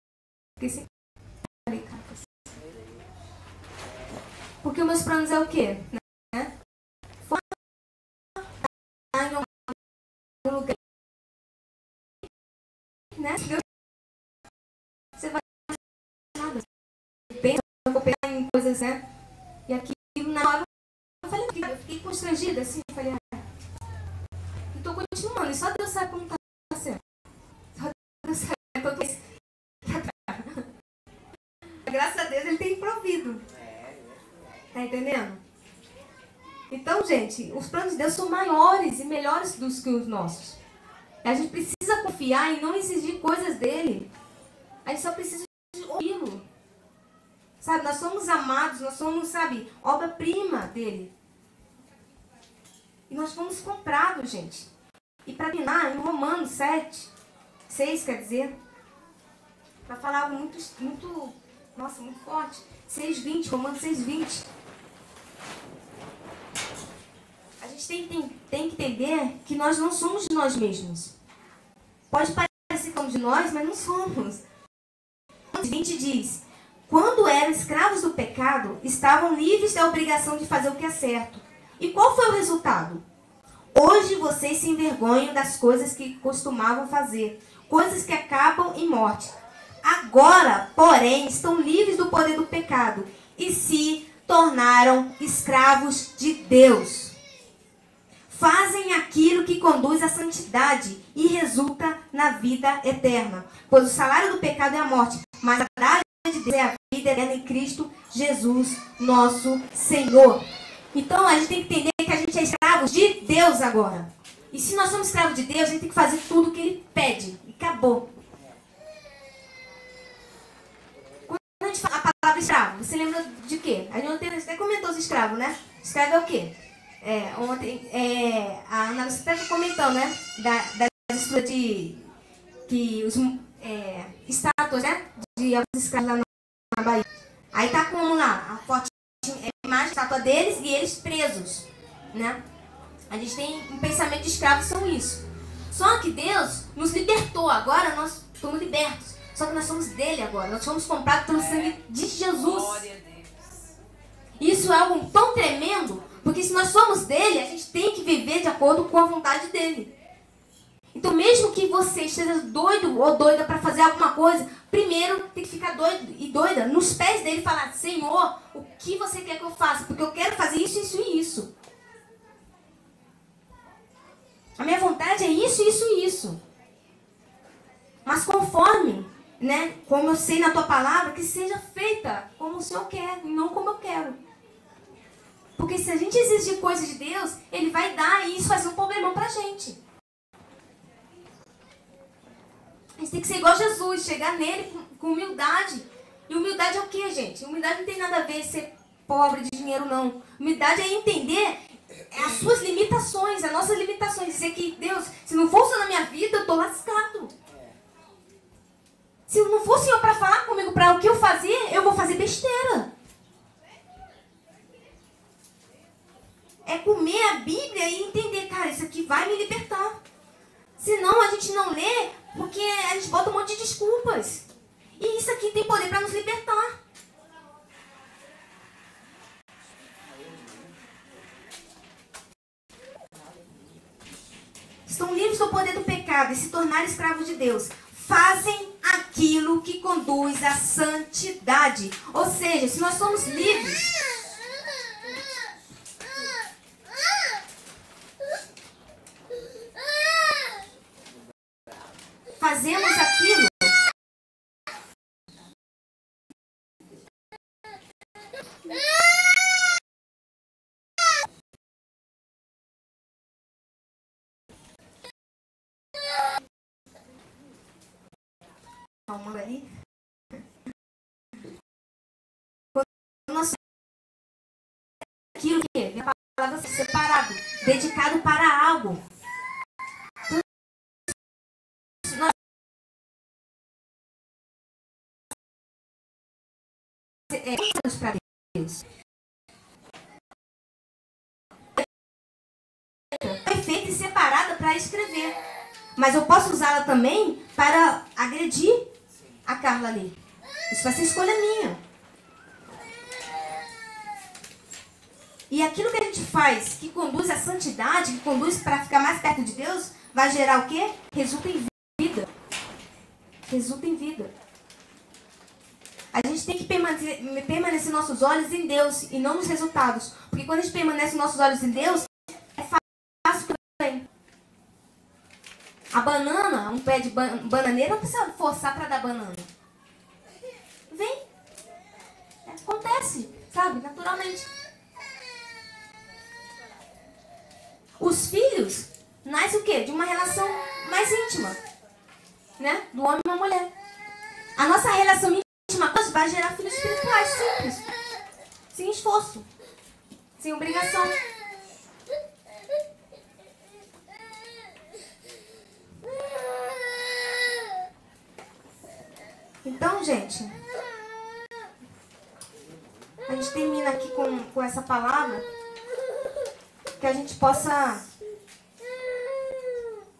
Porque os meus planos é o quê? Né? Em algum lugar, né? Você vai nada. Pensa, vou pegar em coisas, né? E aquilo na hora eu fiquei constrangida assim, eu falei, e tô continuando, e só Deus sabe como tá sendo. Só Deus sabe como que graças a Deus ele tem provido. Tá entendendo? Então, gente, os planos de Deus são maiores e melhores do que os nossos. A gente precisa precisa confiar e não exigir coisas dele. A gente só precisa ouvi-lo. Sabe, nós somos amados, nós somos, sabe, obra-prima dele. E nós fomos comprados, gente. E para terminar, em Romanos 6, quer dizer, para falar algo muito forte. 6:20, Romanos 6:20. A gente tem que entender que nós não somos de nós mesmos. Pode parecer que somos de nós, mas não somos. 20 diz: quando eram escravos do pecado, estavam livres da obrigação de fazer o que é certo. E qual foi o resultado? Hoje vocês se envergonham das coisas que costumavam fazer, coisas que acabam em morte. Agora, porém, estão livres do poder do pecado e se tornaram escravos de Deus. Fazem aquilo que conduz à santidade e resulta na vida eterna. Pois o salário do pecado é a morte, mas a dádiva de Deus é a vida eterna em Cristo Jesus, nosso Senhor. Então, a gente tem que entender que a gente é escravos de Deus agora. E se nós somos escravos de Deus, a gente tem que fazer tudo o que Ele pede. E acabou. Quando a gente fala a palavra escravo, você lembra de quê? A gente até comentou os escravos, né? Escravo é o quê? Ontem, a Ana Lúcia até comentando, né? Da estrutura que os estátuas, né? De alguns escravos lá na Bahia. Aí tá como lá, a foto, imagem, estátua deles e eles presos, né? A gente tem um pensamento de escravos, são isso. Só que Deus nos libertou, agora nós somos libertos. Só que nós somos dele agora, nós fomos comprados pelo sangue de Jesus.
Glória a Deus.
Isso é algo tão tremendo, porque se nós somos dele, a gente tem que viver de acordo com a vontade dele. Então, mesmo que você esteja doido ou doida para fazer alguma coisa, primeiro tem que ficar doido e doida nos pés dele e falar: Senhor, o que você quer que eu faça? Porque eu quero fazer isso, isso e isso. A minha vontade é isso, isso e isso. Mas conforme, né, como eu sei na tua palavra, que seja feita como o Senhor quer e não como eu quero. Porque se a gente exigir coisas de Deus, Ele vai dar e isso vai ser um problemão pra gente. A gente tem que ser igual a Jesus, chegar nele com humildade. E humildade é o quê, gente? Humildade não tem nada a ver com ser pobre de dinheiro, não. Humildade é entender as suas limitações, as nossas limitações. Dizer que, Deus, se não for o Senhor na minha vida, eu tô lascado. Se não for o Senhor para falar comigo, para o que eu fazer, eu vou fazer besteira. É comer a Bíblia e entender, cara, isso aqui vai me libertar. Senão a gente não lê, porque a gente bota um monte de desculpas. E isso aqui tem poder para nos libertar. Estão livres do poder do pecado e se tornaram escravos de Deus. Fazem aquilo que conduz à santidade. Ou seja, se nós somos livres, fazemos aquilo ali. Quando nós aquilo que é a palavra separado, dedicado para algo. Para Deus. Foi feita e separada para escrever. Mas eu posso usá-la também para agredir a Carla ali. Isso vai ser escolha minha. E aquilo que a gente faz, que conduz à santidade, que conduz para ficar mais perto de Deus, vai gerar o quê? Resulta em vida. Resulta em vida. A gente tem que permanecer nossos olhos em Deus e não nos resultados. Porque quando a gente permanece nossos olhos em Deus, é fácil também. A banana, um pé de bananeira, não precisa forçar para dar banana. Vem. Acontece, sabe? Naturalmente. Os filhos nascem o quê? De uma relação mais íntima. né? Do homem e uma mulher. A nossa relação íntima vai gerar filhos espirituais, simples. Sem esforço. Sem obrigação. Então, gente, a gente termina aqui com essa palavra, que a gente possa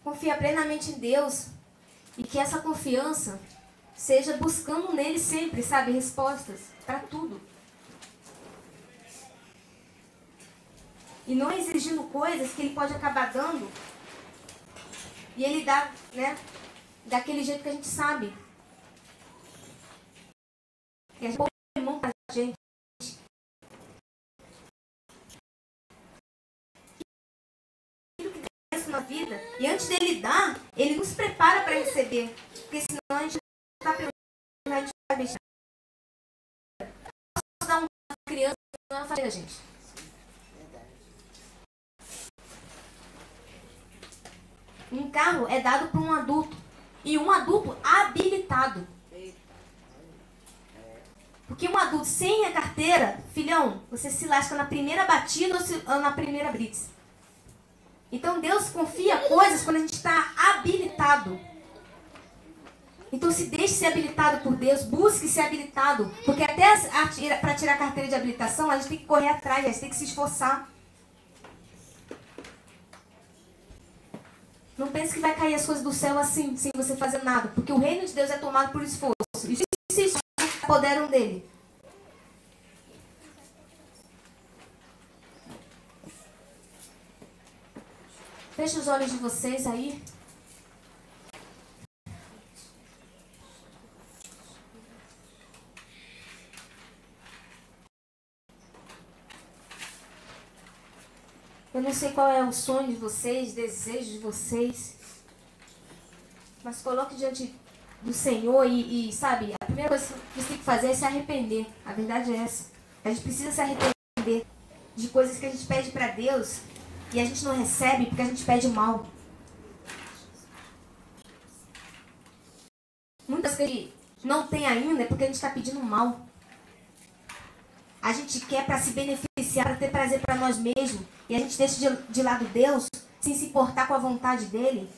confiar plenamente em Deus e que essa confiança seja buscando nele sempre, sabe, respostas para tudo. E não exigindo coisas que ele pode acabar dando e ele dá, né, daquele jeito que a gente sabe. E a gente põe mão pra gente. Aquilo que Deus na vida, e antes dele dar, ele nos prepara para receber. Porque senão a gente está preparado, a gente vai deixar. Posso dar uma criança na família, gente. Um carro é dado para um adulto. E um adulto habilitado. Porque um adulto sem a carteira, filhão, você se lasca na primeira batida ou na primeira blitz. Então Deus confia coisas quando a gente está habilitado. Então se deixe ser habilitado por Deus, busque ser habilitado. Porque até para tirar a carteira de habilitação, a gente tem que correr atrás, a gente tem que se esforçar. Não pense que vai cair as coisas do céu assim, sem você fazer nada. Porque o reino de Deus é tomado por esforço. E se apoderam dele. Feche os olhos de vocês aí. Eu não sei qual é o sonho de vocês, desejo de vocês. Mas coloque diante do Senhor e sabe, a primeira coisa que você tem que fazer é se arrepender. A verdade é essa. A gente precisa se arrepender de coisas que a gente pede para Deus e a gente não recebe porque a gente pede mal. Muitas coisas que não tem ainda é porque a gente está pedindo mal. A gente quer para se beneficiar, para ter prazer para nós mesmos. E a gente deixa de lado Deus, sem se importar com a vontade dele.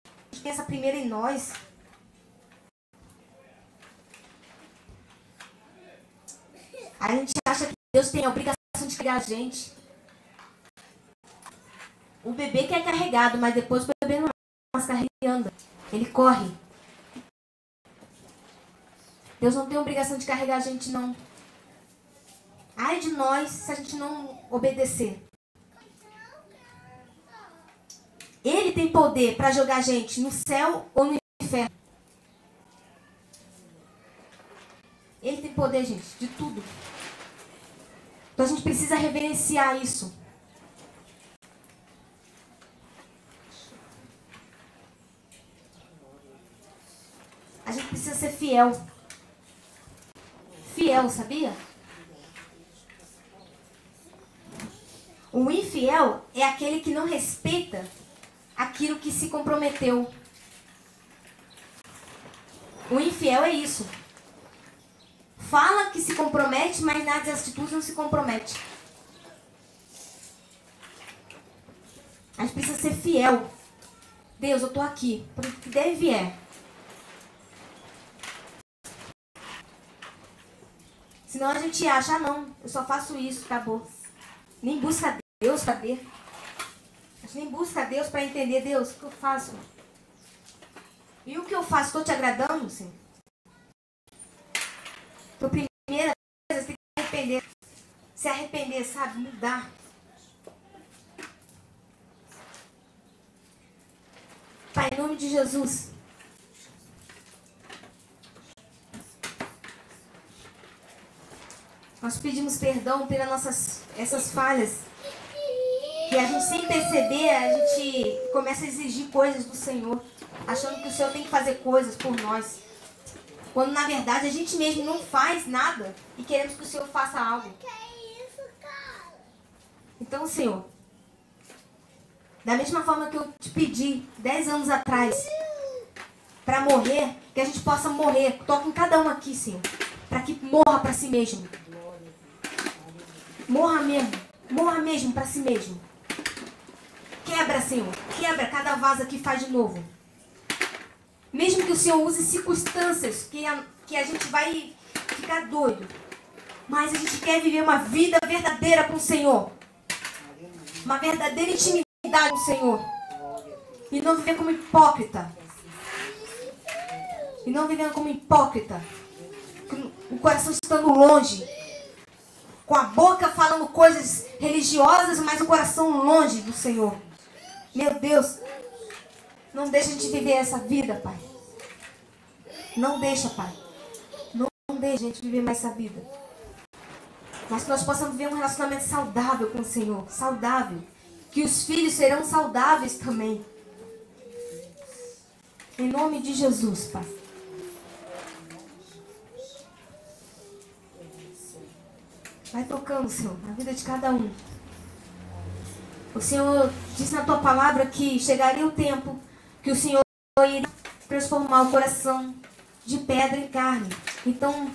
A gente pensa primeiro em nós. A gente acha que Deus tem a obrigação de carregar a gente. O bebê que é carregado, mas depois o bebê não mais carrega e anda. Ele corre. Deus não tem a obrigação de carregar a gente, não. Ai de nós se a gente não obedecer. Ele tem poder para jogar a gente no céu ou no inferno. Ele tem poder, gente, de tudo. Então a gente precisa reverenciar isso. A gente precisa ser fiel. Fiel, sabia? O infiel é aquele que não respeita aquilo que se comprometeu. O infiel é isso. Fala que se compromete, mas nas atitudes não se compromete. A gente precisa ser fiel. Deus, eu tô aqui, por que der e vier. Senão a gente acha, não, eu só faço isso, acabou. Nem busca Deus para ver. A gente nem busca Deus para entender, Deus, o que eu faço? E o que eu faço? Estou te agradando, Senhor? Então, primeira coisa, você tem que arrepender. Se arrepender, sabe? Mudar. Pai, em nome de Jesus. Nós pedimos perdão pelas essas falhas. Que a gente, sem perceber, a gente começa a exigir coisas do Senhor. Achando que o Senhor tem que fazer coisas por nós. Quando, na verdade, a gente mesmo não faz nada. E queremos que o Senhor faça algo. Então, Senhor, da mesma forma que eu te pedi 10 anos atrás, para morrer, que a gente possa morrer. Toca em cada um aqui, Senhor, para que morra para si mesmo. Morra mesmo para si mesmo. Quebra, Senhor, quebra cada vaso que faz de novo. Mesmo que o Senhor use circunstâncias que a gente vai ficar doido, mas a gente quer viver uma vida verdadeira com o Senhor. Uma verdadeira intimidade com o Senhor. E não viver como hipócrita. E não vivendo como hipócrita. Com o coração estando longe. Com a boca falando coisas religiosas, mas o coração longe do Senhor. Meu Deus. Não deixa a gente viver essa vida, Pai. Não deixa, Pai. Não deixa a gente viver mais essa vida. Mas que nós possamos viver um relacionamento saudável com o Senhor. Saudável. Que os filhos serão saudáveis também. Em nome de Jesus, Pai. Vai tocando, Senhor, na vida de cada um. O Senhor disse na Tua palavra que chegaria o tempo que o Senhor iria transformar o coração de pedra em carne. Então,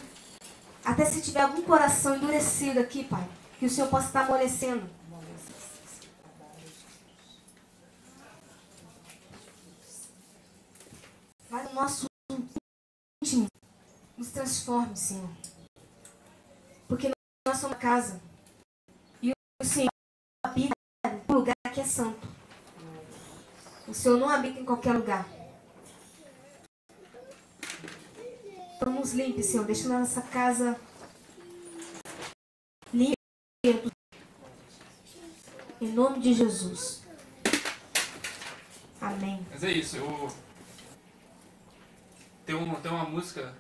até se tiver algum coração endurecido aqui, Pai, que o Senhor possa estar amolecendo. Vai no nosso íntimo. Nos transforme, Senhor. Porque nós somos uma casa. E o Senhor habita em um lugar que é santo. O Senhor não habita em qualquer lugar. Então nos limpe, Senhor. Deixa a nossa casa limpa. Em nome de Jesus. Amém.
Mas é isso. Tem uma música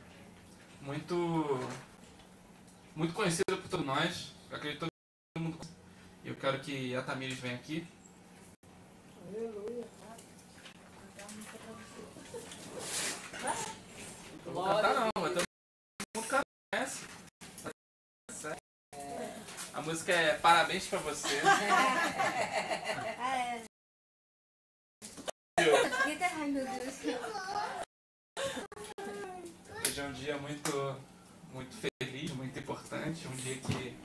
muito conhecida por todos nós. Eu acredito que todo mundo conhece. Eu quero que a Tamires venha aqui. Eu vou cantar não, mas todo mundo conhece. A música é Parabéns pra você.
Ai, meu Deus.
Hoje é um dia muito feliz, muito importante. Um dia que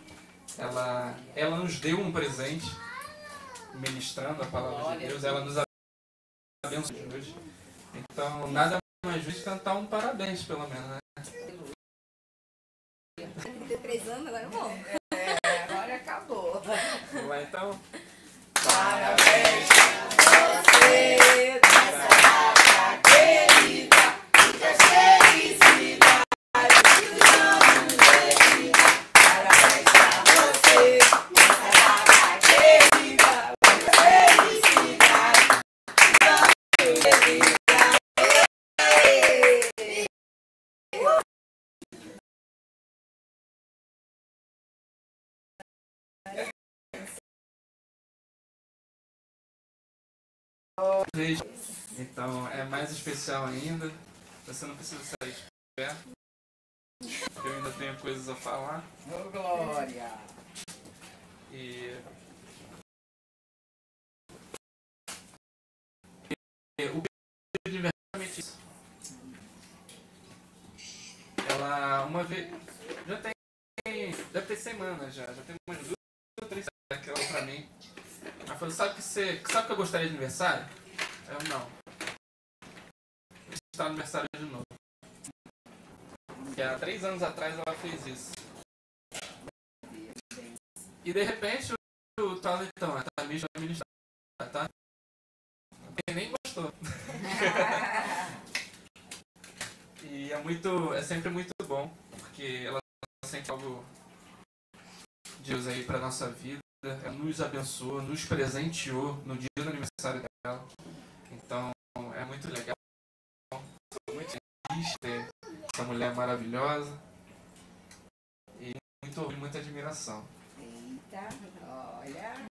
ela nos deu um presente, ministrando a palavra de Deus. Ela nos abençoou hoje. Então, nada mais justo cantar um parabéns, pelo menos, né?
33 anos, agora é bom. Agora acabou.
Vamos lá, então.
Parabéns pra você, nessa data querida. Muitas felicidades, parabéns pra você, nessa data querida. Muitas felicidades,
Então é mais especial ainda. Você não precisa sair de perto. Eu ainda tenho coisas a falar.
oh, glória.
E o pedido de verdade isso. Ela uma vez deve ter semanas já tem umas 2 ou 3 semanas que ela falou pra mim. Ela falou, sabe que eu gostaria de aniversário? Eu não. Está no aniversário de novo. E há 3 anos atrás ela fez isso. E de repente o tal então, a Tamires vai ministrar, tá? Quem nem gostou. E é sempre muito bom, porque ela sempre algo de Deus aí pra nossa vida. Ela nos abençoou, nos presenteou no dia do aniversário dela. Então é muito legal. Estou muito feliz de ter essa mulher maravilhosa. E muito orgulho, muita admiração.
Eita, olha.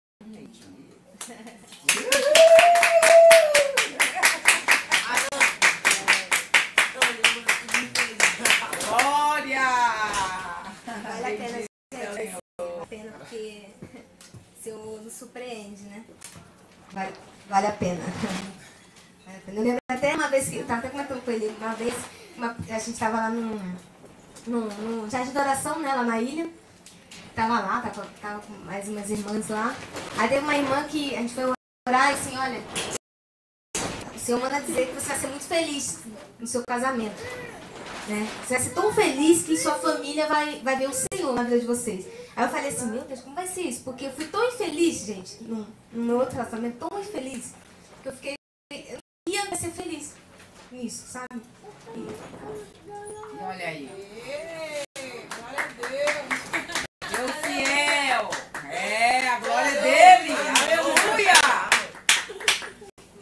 Glória!
Vale a pena, gente. Vale a pena porque o Senhor nos surpreende, né? Vale a pena. Vale a pena. Eu lembro até uma vez que eu tava até comentando com ele, uma vez a gente tava lá no jardim de oração, né, lá na ilha. Tava lá, tava com mais umas irmãs lá. Aí teve uma irmã que a gente foi orar e assim, olha, o Senhor manda dizer que você vai ser muito feliz no seu casamento. Né? Você vai ser tão feliz que sua família vai ver o Senhor na vida de vocês. Aí eu falei assim, meu Deus, como vai ser isso? Porque eu fui tão infeliz, gente, no meu outro relacionamento, tão infeliz, que eu não ia ser feliz nisso, sabe?
E olha aí. Glória a Deus. Deus fiel. É, a glória dele. Aleluia.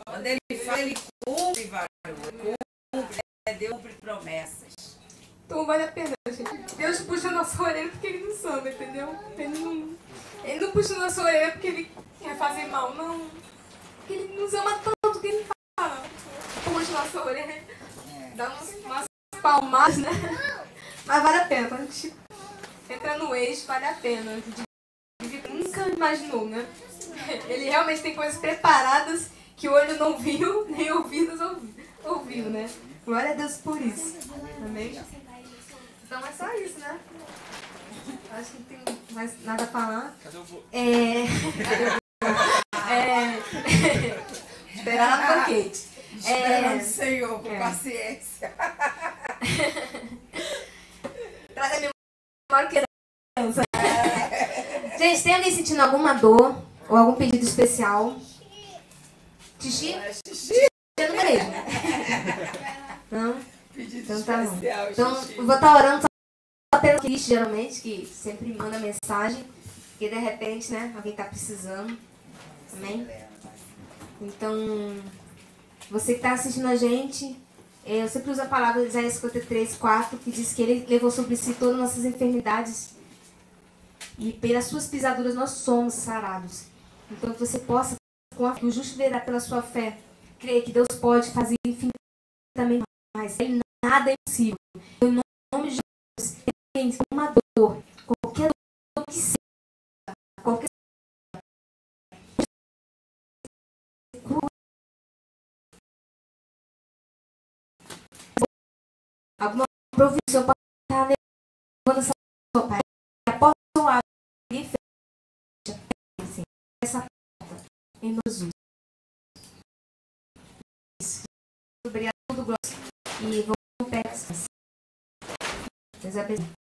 Quando ele fala, ele cumpre, varão. Deus cumpre promessas.
Então vale a pena, gente. Deus puxa a nossa orelha porque ele nos ama, entendeu? Ele não puxa a nossa orelha porque ele quer fazer mal, não. Porque ele nos ama tanto que ele fala. Puxa a nossa orelha. Dá umas palmadas, né? Mas vale a pena. Quando a gente entra no eixo, vale a pena. Nunca imaginou, né? Ele realmente tem coisas preparadas que o olho não viu, nem ouvidos ouviu, né? Glória a Deus por isso. Amém? Então é só isso, né? Acho que não tem mais nada a falar.
Cadê o vô?
Esperar lá no banquete.
Esperando o Senhor com paciência.
Traz a memória criança. Gente, tem alguém sentindo alguma dor ou algum pedido especial? Xixi?
Xixi.
Eu não vejo. Não?
Pedido
Então tá bom.
especial,
Então
xixi.
eu vou estar orando só pelo Cristo, geralmente, que sempre manda mensagem. Porque de repente, né, alguém está precisando. Amém? Então, você que está assistindo a gente, eu sempre uso a palavra de Isaías 53:4, que diz que ele levou sobre si todas as nossas enfermidades e pelas suas pisaduras nós somos sarados. Então, que você possa, com a fé, o justo verá pela sua fé, crer que Deus pode fazer infinitamente mais. Ele nada é impossível. Em nome de Jesus, tem uma dor, qualquer dor que seja, qualquer alguma provisão pode estar levando essa pessoa, Pai. A porta não abre e fecha. Essa porta em nome de Jesus. Isso. Obrigado, glória. E vamos pegar. Deus abençoe.